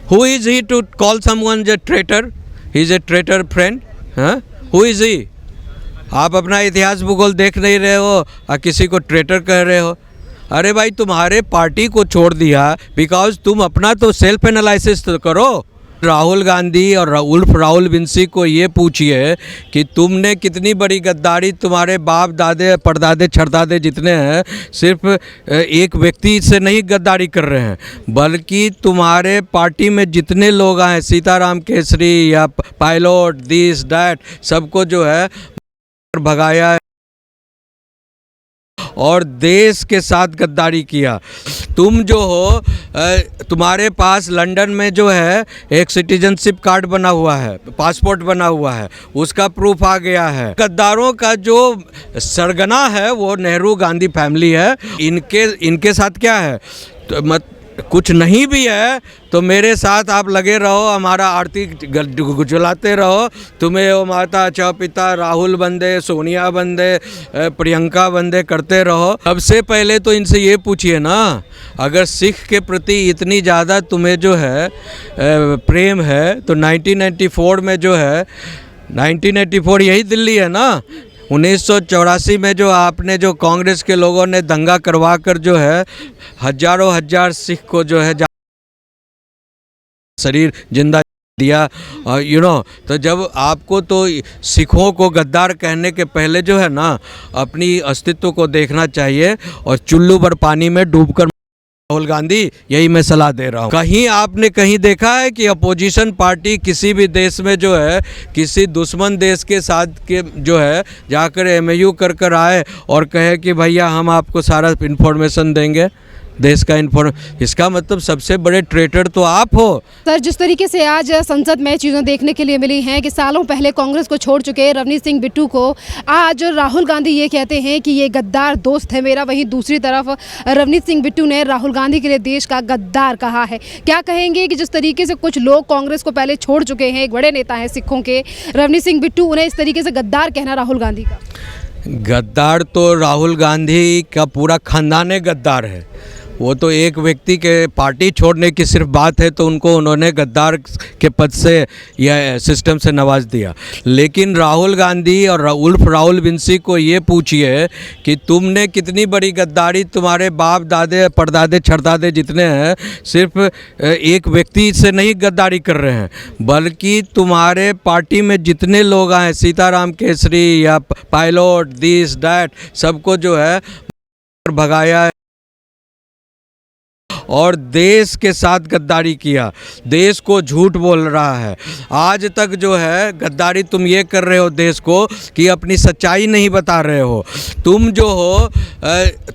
Who is he to call someone a traitor? He is a traitor friend. हाँ? Who is he? आप अपना इतिहास भूगोल देख नहीं रहे हो और किसी को ट्रेटर कह रहे हो। अरे भाई तुम्हारे पार्टी को छोड़ दिया बिकॉज तुम अपना तो सेल्फ एनालिसिस तो करो। राहुल गांधी और राहुल विंसी को ये पूछिए कि तुमने कितनी बड़ी गद्दारी, तुम्हारे बाप दादे परदादे छरदादे जितने हैं सिर्फ एक व्यक्ति से नहीं गद्दारी कर रहे हैं, बल्कि तुम्हारे पार्टी में जितने लोग आए, सीताराम केसरी या पायलट दिस डैट, सबको जो है भगाया और देश के साथ गद्दारी किया। तुम जो हो तुम्हारे पास लंदन में जो है एक सिटीजनशिप कार्ड बना हुआ है, पासपोर्ट बना हुआ है, उसका प्रूफ आ गया है। गद्दारों का जो सरगना है वो नेहरू गांधी फैमिली है। इनके साथ क्या है तो कुछ नहीं भी है तो मेरे साथ आप लगे रहो, हमारा आरती गुजलाते रहो। तुम्हें वो माता चाव पिता राहुल बंदे, सोनिया बंदे, प्रियंका बंदे करते रहो। सबसे पहले तो इनसे ये पूछिए ना, अगर सिख के प्रति इतनी ज़्यादा तुम्हें जो है प्रेम है तो 1994 में जो है 1984 यही दिल्ली है ना, 1984 में जो आपने जो कांग्रेस के लोगों ने दंगा करवा कर जो है हजारों हजार सिख को जो है शरीर जिंदा दिया और तो जब आपको तो सिखों को गद्दार कहने के पहले जो है ना अपनी अस्तित्व को देखना चाहिए और चुल्लू भर पानी में डूबकर। राहुल गांधी यही मैं सलाह दे रहा हूँ। कहीं आपने कहीं देखा है कि अपोजिशन पार्टी किसी भी देश में जो है किसी दुश्मन देश के साथ के जो है जाकर MOU कर आए और कहे कि भैया हम आपको सारा इन्फॉर्मेशन देंगे देश का इसका मतलब सबसे बड़े ट्रेटर तो आप हो। सर, जिस तरीके से आज संसद में चीज़ें देखने के लिए मिली हैं कि सालों पहले कांग्रेस को छोड़ चुके रवनीत सिंह बिट्टू को आज राहुल गांधी ये कहते हैं कि ये गद्दार दोस्त है मेरा, वहीं दूसरी तरफ रवनीत सिंह बिट्टू ने राहुल गांधी के लिए देश का गद्दार कहा है। क्या कहेंगे कि जिस तरीके से कुछ लोग कांग्रेस को पहले छोड़ चुके हैं, एक बड़े नेता हैं सिखों के रवनीत सिंह बिट्टू, उन्हें इस तरीके से गद्दार कहना राहुल गांधी का? गद्दार तो राहुल गांधी का पूरा खानदान गद्दार है। वो तो एक व्यक्ति के पार्टी छोड़ने की सिर्फ बात है तो उन्होंने गद्दार के पद से या सिस्टम से नवाज दिया। लेकिन राहुल गांधी और राहुल विंसी को ये पूछिए कि तुमने कितनी बड़ी गद्दारी, तुम्हारे बाप दादे परदादे छरदादे जितने हैं सिर्फ एक व्यक्ति से नहीं गद्दारी कर रहे हैं, बल्कि तुम्हारे पार्टी में जितने लोग आए, सीताराम केसरी या पायलट दिस डैट, सबको जो है भगाया और देश के साथ गद्दारी किया। देश को झूठ बोल रहा है। आज तक जो है गद्दारी तुम ये कर रहे हो देश को कि अपनी सच्चाई नहीं बता रहे हो। तुम जो हो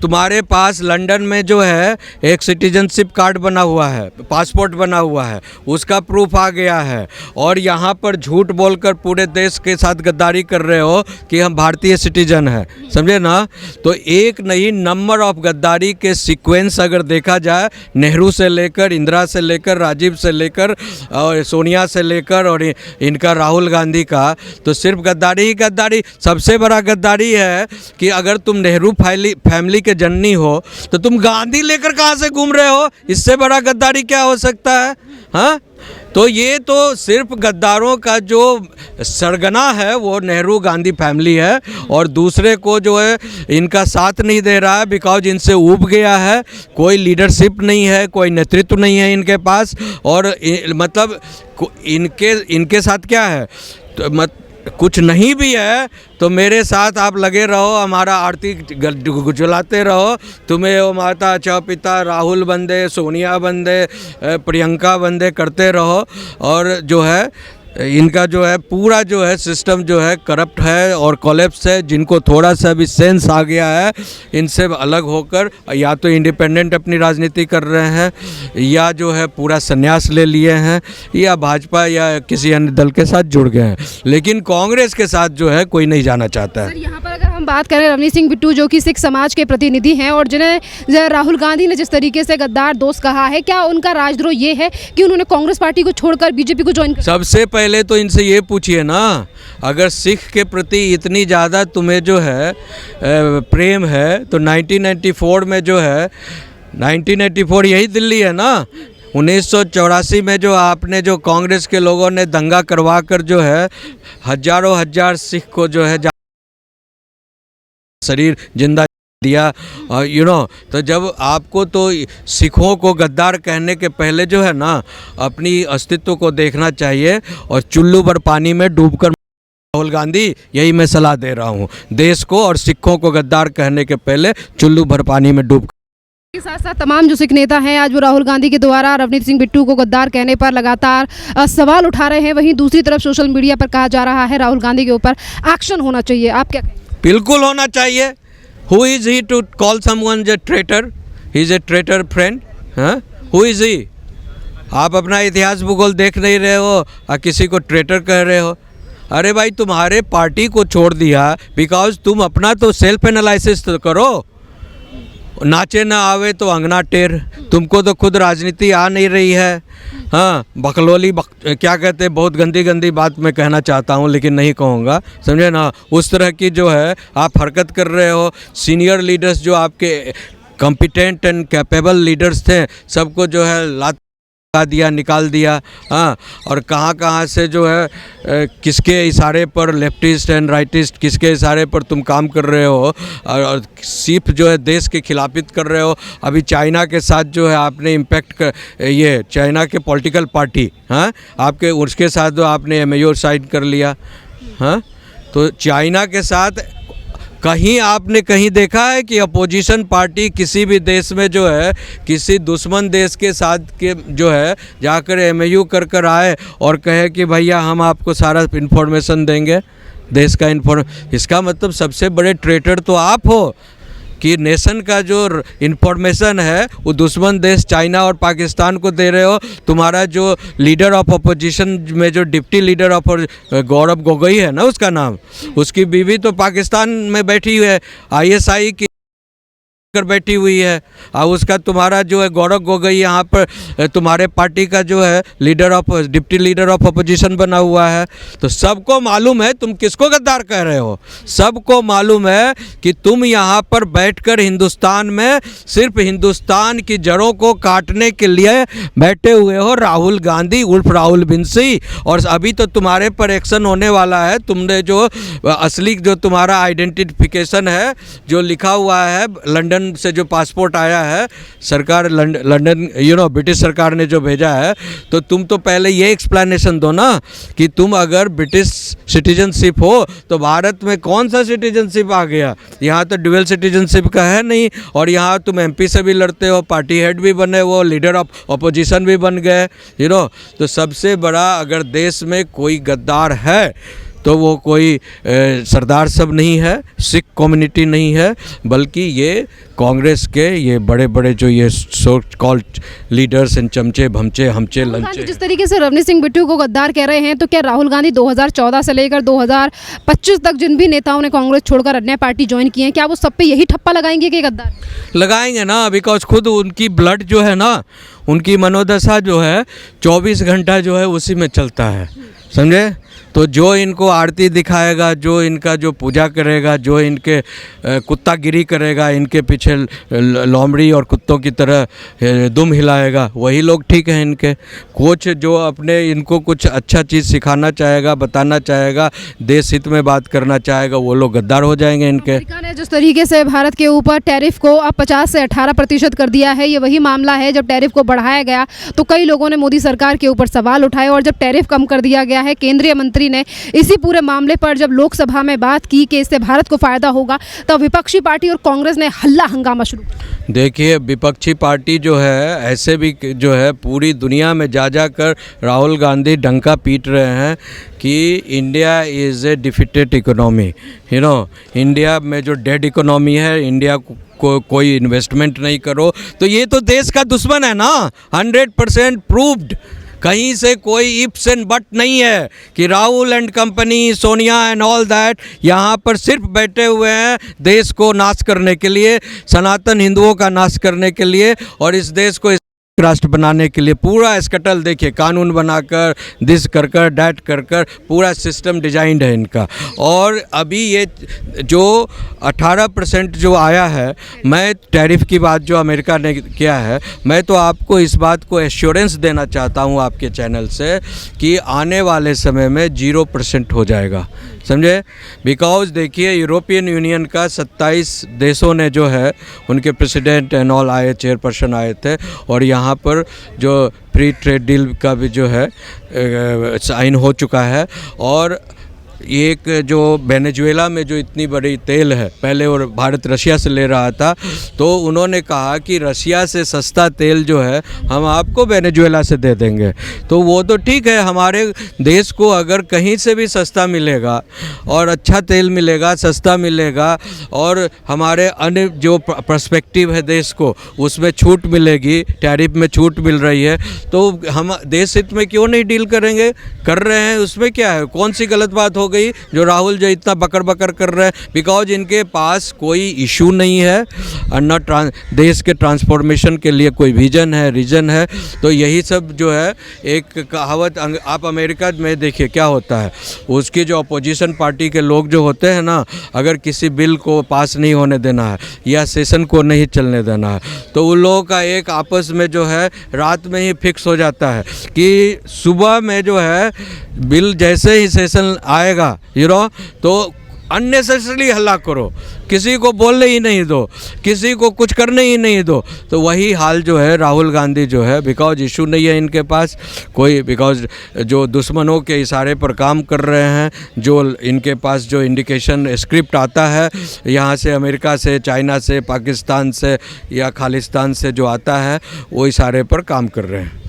तुम्हारे पास लंदन में जो है एक सिटीजनशिप कार्ड बना हुआ है, पासपोर्ट बना हुआ है, उसका प्रूफ आ गया है और यहाँ पर झूठ बोलकर पूरे देश के साथ गद्दारी कर रहे हो कि हम भारतीय सिटीजन हैं, समझे ना। तो एक नहीं नंबर ऑफ गद्दारी के सीक्वेंस अगर देखा जाए, नेहरू से लेकर, इंदिरा से लेकर, राजीव से लेकर और सोनिया से लेकर और इनका राहुल गांधी का, तो सिर्फ गद्दारी ही गद्दारी। सबसे बड़ा गद्दारी है कि अगर तुम नेहरू फैमिली के जननी हो तो तुम गांधी लेकर कहाँ से घूम रहे हो? इससे बड़ा गद्दारी क्या हो सकता है? हाँ, तो ये तो सिर्फ गद्दारों का जो सरगना है वो नेहरू गांधी फैमिली है और दूसरे को जो है इनका साथ नहीं दे रहा है बिकॉज इनसे ऊब गया है। कोई लीडरशिप नहीं है, कोई नेतृत्व नहीं है इनके पास और मतलब इनके साथ क्या है तो कुछ नहीं भी है तो मेरे साथ आप लगे रहो, हमारा आरती गुजलाते रहो। तुम्हें वो माता चाव पिता राहुल बंदे, सोनिया बंदे, प्रियंका बंदे करते रहो और जो है इनका जो है पूरा जो है सिस्टम जो है करप्ट है और कोलैप्स है। जिनको थोड़ा सा भी सेंस आ गया है इनसे अलग होकर या तो इंडिपेंडेंट अपनी राजनीति कर रहे हैं या जो है पूरा संन्यास ले लिए हैं या भाजपा या किसी अन्य दल के साथ जुड़ गए हैं, लेकिन कांग्रेस के साथ जो है कोई नहीं जाना चाहता है। यहाँ पर अगर हम बात करें रवनीत सिंह बिट्टू जो कि सिख समाज के प्रतिनिधि हैं और जिन्हें राहुल गांधी ने जिस तरीके से गद्दार दोस्त कहा है, क्या उनका राजद्रोह ये है कि उन्होंने कांग्रेस पार्टी को छोड़कर बीजेपी को ज्वाइन किया? सबसे पहले तो इनसे ये पूछिए ना, अगर सिख के प्रति इतनी ज़्यादा तुम्हें जो है प्रेम है तो 1994 में जो है 1984 यही दिल्ली है ना, 1984 में जो आपने जो कांग्रेस के लोगों ने दंगा करवा कर जो है हजारों हजार सिख को जो है शरीर जिंदा दिया, और तो जब आपको तो सिखों को गद्दार कहने के पहले जो है ना अपनी अस्तित्व को देखना चाहिए और चुल्लू भर पानी में डूबकर। राहुल गांधी, यही मैं सलाह दे रहा हूँ देश को, और सिखों को गद्दार कहने के पहले चुल्लू भर पानी में डूब। के साथ साथ तमाम जो सिख नेता हैं आज वो राहुल गांधी के द्वारा रवनीत सिंह बिट्टू को गद्दार कहने पर लगातार सवाल उठा रहे हैं। वहीं दूसरी तरफ सोशल मीडिया पर कहा जा रहा है राहुल गांधी के ऊपर एक्शन होना चाहिए। आप क्या कहें? बिल्कुल होना चाहिए। Who is he to call someone a traitor? He is a traitor friend. हाँ? Who is he? आप अपना इतिहास भूगोल देख नहीं रहे हो और किसी को ट्रेटर कह रहे हो। अरे भाई, तुम्हारे पार्टी को छोड़ दिया बिकॉज तुम अपना तो सेल्फ एनालिसिस तो करो। नाचे ना आवे तो अंगना टेर, तुमको तो खुद राजनीति आ नहीं रही है। हाँ, क्या कहते हैं, बहुत गंदी गंदी बात मैं कहना चाहता हूँ लेकिन नहीं कहूँगा, समझे ना। उस तरह की जो है आप हरकत कर रहे हो। सीनियर लीडर्स जो आपके कॉम्पिटेंट एंड कैपेबल लीडर्स थे सबको जो है लात दिया, निकाल दिया। हाँ, और कहाँ कहाँ से जो है किसके इशारे पर लेफ्टिस्ट एंड राइटिस्ट किसके इशारे पर तुम काम कर रहे हो और सिर्फ जो है देश के खिलाफित कर रहे हो। अभी चाइना के साथ जो है आपने ये चाइना के पॉलिटिकल पार्टी, हाँ, आपके उसके साथ जो आपने MOU साइन कर लिया। हाँ, तो चाइना के साथ कहीं आपने कहीं देखा है कि अपोजिशन पार्टी किसी भी देश में जो है किसी दुश्मन देश के साथ के जो है जाकर MOU कर आए और कहे कि भैया हम आपको सारा इन्फॉर्मेशन देंगे देश का इसका मतलब सबसे बड़े ट्रेटर तो आप हो कि नेशन का जो इन्फॉर्मेशन है वो दुश्मन देश चाइना और पाकिस्तान को दे रहे हो। तुम्हारा जो लीडर ऑफ अपोजिशन में जो deputy leader of Gaurav Gogoi है ना उसका नाम, उसकी बीवी तो पाकिस्तान में बैठी हुई है, ISI की कर बैठी हुई है। और उसका तुम्हारा जो है गौरव गोगोई यहाँ पर तुम्हारे पार्टी का जो है डिप्टी लीडर ऑफ अपोजिशन बना हुआ है। तो सबको मालूम है तुम किसको गद्दार कह रहे हो। सबको मालूम है कि तुम यहाँ पर बैठकर हिंदुस्तान में सिर्फ हिंदुस्तान की जड़ों को काटने के लिए बैठे हुए हो। राहुल गांधी उर्फ राहुल बिंसी, और अभी तो तुम्हारे पर एक्शन होने वाला है। तुमने जो असली जो तुम्हारा आइडेंटिफिकेशन है जो लिखा हुआ है लंदन से जो पासपोर्ट आया है सरकार लंदन ब्रिटिश सरकार ने जो भेजा है, तो तुम तो पहले ये एक्सप्लेनेशन दो ना कि तुम अगर ब्रिटिश सिटीजनशिप हो तो भारत में कौन सा सिटीजनशिप आ गया। यहाँ तो ड्यूअल सिटीजनशिप का है नहीं, और यहाँ तुम MP से भी लड़ते हो, पार्टी हेड भी बने हो, लीडर ऑफ अपोजिशन भी बन गए। तो सबसे बड़ा अगर देश में कोई गद्दार है तो वो कोई सरदार सब नहीं है, सिख कम्युनिटी नहीं है, बल्कि ये कांग्रेस के ये बड़े बड़े जो ये सो कॉल्ड लीडर्स एंड चमचे भमचे हमचे लंचे। जिस तरीके से रवनीत सिंह बिट्टू को गद्दार कह रहे हैं, तो क्या राहुल गांधी 2014 से लेकर 2025 तक जिन भी नेताओं ने कांग्रेस छोड़कर अन्य पार्टी ज्वाइन की है, क्या वो सब पे यही ठप्पा लगाएंगे कि गद्दार? लगाएंगे ना, बिकॉज खुद उनकी ब्लड जो है ना, उनकी मनोदशा जो है 24 घंटा जो है उसी में चलता है, समझे। तो जो इनको आरती दिखाएगा, जो इनका जो पूजा करेगा, जो इनके कुत्तागिरी करेगा, इनके पीछे लोमड़ी और कुत्तों की तरह दुम हिलाएगा, वही लोग ठीक हैं। इनके कोच जो अपने इनको कुछ अच्छा चीज़ सिखाना चाहेगा, बताना चाहेगा, देश हित में बात करना चाहेगा, वो लोग गद्दार हो जाएंगे इनके। अमेरिका ने जिस तरीके से भारत के ऊपर टैरिफ को अब 50 से 18% कर दिया है, ये वही मामला है जब टैरिफ को बढ़ाया गया तो कई लोगों ने मोदी सरकार के ऊपर सवाल उठाए, और जब टैरिफ कम कर दिया गया है, केंद्रीय मंत्री ने इसी पूरे मामले पर जब लोकसभा में बात की कि इससे भारत को फायदा होगा, तब विपक्षी पार्टी और कांग्रेस ने हल्ला हंगामा शुरू किया। देखिए, विपक्षी पार्टी जो है ऐसे भी जो है पूरी दुनिया में जा कर राहुल गांधी डंका पीट रहे हैं कि India is a defeated economy. India में जो डेड इकोनॉमी है, इंडिया को कोई इन्वेस्टमेंट नहीं करो, तो ये तो देश का दुश्मन है ना, 100% प्रूव्ड। कहीं से कोई इफ्स एंड बट नहीं है कि Rahul and company, Sonia and all that यहाँ पर सिर्फ बैठे हुए हैं देश को नाश करने के लिए, सनातन हिंदुओं का नाश करने के लिए, और इस देश को राष्ट्र बनाने के लिए पूरा स्कटल देखिए, कानून बनाकर दिस कर कर डैट कर कर पूरा सिस्टम डिजाइंड है इनका। और अभी ये जो 18% जो आया है, मैं टैरिफ की बात जो अमेरिका ने किया है, मैं तो आपको इस बात को एश्योरेंस देना चाहता हूँ आपके चैनल से कि आने वाले समय में 0% हो जाएगा, समझे। बिकॉज देखिए यूरोपियन यूनियन का 27 देशों ने जो है उनके प्रेसिडेंट एंड ऑल आए, चेयरपर्सन आए थे, और यहाँ पर जो फ्री ट्रेड डील का भी जो है साइन हो चुका है। और एक जो वेनेजुएला में जो इतनी बड़ी तेल है, पहले और भारत रशिया से ले रहा था, तो उन्होंने कहा कि रशिया से सस्ता तेल जो है हम आपको वेनेजुएला से दे देंगे। तो वो तो ठीक है, हमारे देश को अगर कहीं से भी सस्ता मिलेगा और अच्छा तेल मिलेगा, सस्ता मिलेगा, और हमारे अन्य जो पर्सपेक्टिव है देश को उसमें छूट मिलेगी, टैरिफ में छूट मिल रही है, तो हम देश हित में क्यों नहीं डील करेंगे? कर रहे हैं, उसमें क्या है? कौन सी गलत बात हो गई जो राहुल जो इतना बकर बकर कर रहे हैं? बिकॉज इनके पास कोई इशू नहीं है और न देश के ट्रांसफॉर्मेशन के लिए कोई विजन है, रीजन है। तो यही सब जो है एक कहावत, आप अमेरिका में देखिए क्या होता है, उसकी जो अपोजिशन पार्टी के लोग जो होते हैं ना, अगर किसी बिल को पास नहीं होने देना है या सेशन को नहीं चलने देना है, तो उन लोगों का एक आपस में जो है रात में ही फिक्स हो जाता है कि सुबह में जो है बिल जैसे ही सेशन आएगा तो अननेसेसरी हल्ला करो, किसी को बोलने ही नहीं दो, किसी को कुछ करने ही नहीं दो। तो वही हाल जो है राहुल गांधी जो है, बिकॉज इशू नहीं है इनके पास कोई, बिकॉज जो दुश्मनों के इशारे पर काम कर रहे हैं, जो इनके पास जो इंडिकेशन स्क्रिप्ट आता है यहाँ से, अमेरिका से, चाइना से, पाकिस्तान से या खालिस्तान से जो आता है, वो इशारे पर काम कर रहे हैं।